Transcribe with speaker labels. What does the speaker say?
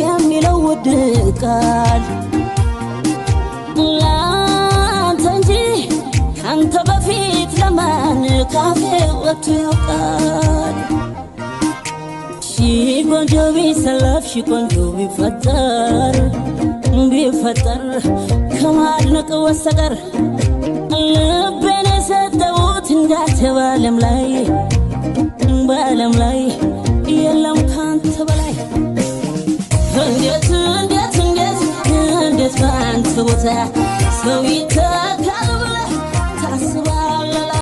Speaker 1: የሚለው ውድ ቃል ላንተ እንጂ ካንተ በፊት ለማን ካፌ ወጥቶ ያውቃል ሺ ቆንጆ ቢሰለፍ ሺ ቆንጆ ቢፈጠር ከማድነቅ ወሰቀር ልቤን የሰጠሁት እንዳንተ በዓለም ላይ የለም ካንተ በላይ እንዴት ባንተ ቦታ ሰው